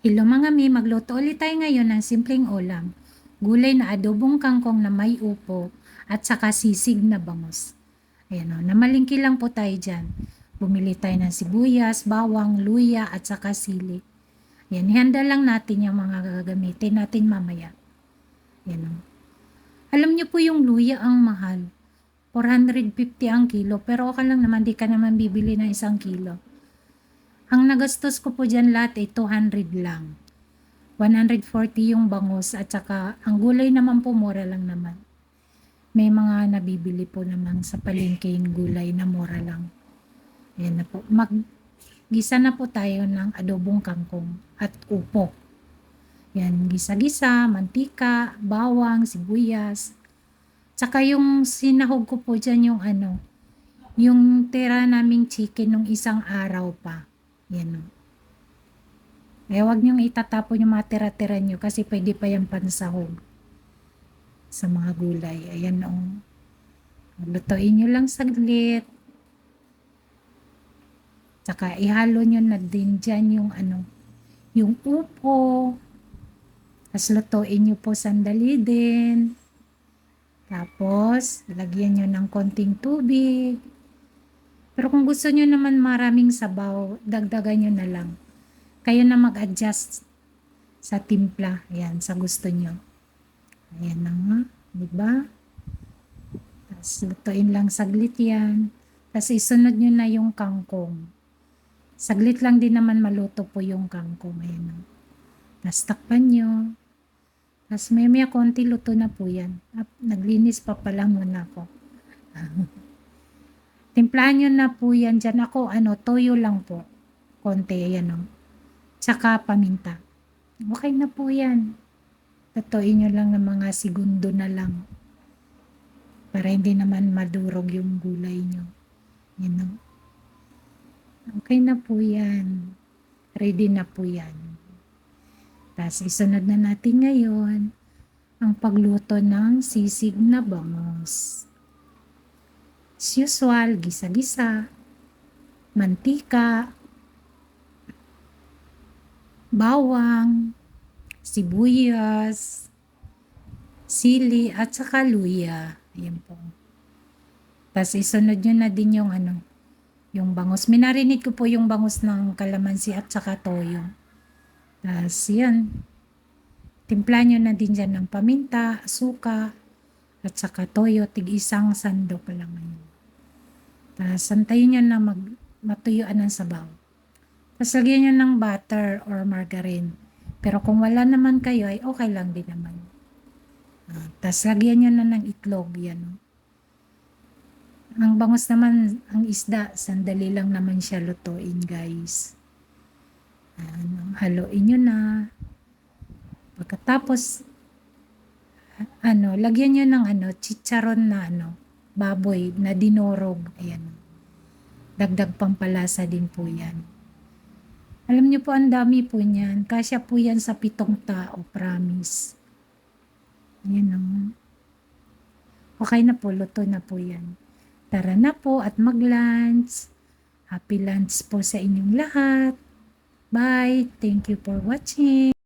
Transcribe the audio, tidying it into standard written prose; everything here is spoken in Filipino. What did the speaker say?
Hello mga mi, magluto ulit tayo ngayon ng simpleng ulam. Gulay na adobong kangkong na may upo at saka sisig na bangus. Ayan o, namalingki lang po tayo dyan. Bumili tayo ng sibuyas, bawang, luya at saka sili. Ayan, ihanda lang natin yung mga gagamitin natin mamaya. Ayan o. Alam niyo po yung luya ang mahal. 450 ang kilo, pero okay lang naman, di ka naman bibili ng 1 kilo. Ang nagastos ko po dyan lahat ay 200 lang. 140 yung bangus at saka ang gulay naman po mura lang naman. May mga nabibili po naman sa palengke yung gulay na mura lang. Ayan na po. Gisa na po tayo ng adobong kangkong at upo. Yan, gisa-gisa, mantika, bawang, sibuyas. Tsaka yung sinahog ko po dyan yung tira naming chicken nung isang araw pa. Yan o. Huwag niyong itatapon yung mga tira-tira niyo kasi pwede pa yung pansahog sa mga gulay. Ayan o. Lutuin niyo lang saglit. Tsaka ihalo niyo na din dyan yung upo. Tapos lutuin niyo po sandali din. Tapos, lagyan niyo ng konting tubig. Pero kung gusto niyo naman maraming sabaw, dagdagan niyo na lang. Kayo na mag-adjust sa timpla. Ayan, sa gusto nyo. Ayan na nga. Diba? Tapos, lutuin lang saglit yan. Tapos, isunod nyo na yung kangkong. Saglit lang din naman maluto po yung kangkong. Ayan na. Tapos, takpan nyo. Tapos, may konti luto na po yan. Naglinis pa pala muna po. Timplahan nyo na po yan dyan. Ako, toyo lang po. Konti, ayan o. Tsaka paminta. Okay na po yan. Tatuin nyo lang ng mga segundo na lang. Para hindi naman madurog yung gulay nyo. You know? Okay na po yan. Ready na po yan. Tapos isunod na natin ngayon ang pagluto ng sisig na bangus. As usual, gisa-gisa, mantika, bawang, sibuyas, sili, at saka luya. Ayan po. Tapos isunod nyo na din yung bangus. Minarinate ko po yung bangus ng kalamansi at saka toyo. Tapos yan. Timpla nyo na din dyan ng paminta, suka, at saka toyo. Tig-isang sando pa lang ngayon. Tapos santayin nyo na matuyuan ng sabaw. Tapos lagyan nyo ng butter or margarine. Pero kung wala naman kayo, ay okay lang din naman. Tapos lagyan nyo na ng itlog. Yan. Ang bangus naman, ang isda, sandali lang naman siya lutuin, guys. Haluin nyo na. Pagkatapos, lagyan nyo ng chicharon na baboy na dinurog. Ayan. Dagdag pampalasa din po yan. Alam niyo po, ang dami po niyan. Kasya po yan sa 7 tao, promise. Ayan naman. Okay na po, luto na po yan. Tara na po at mag-lunch. Happy lunch po sa inyong lahat. Bye. Thank you for watching.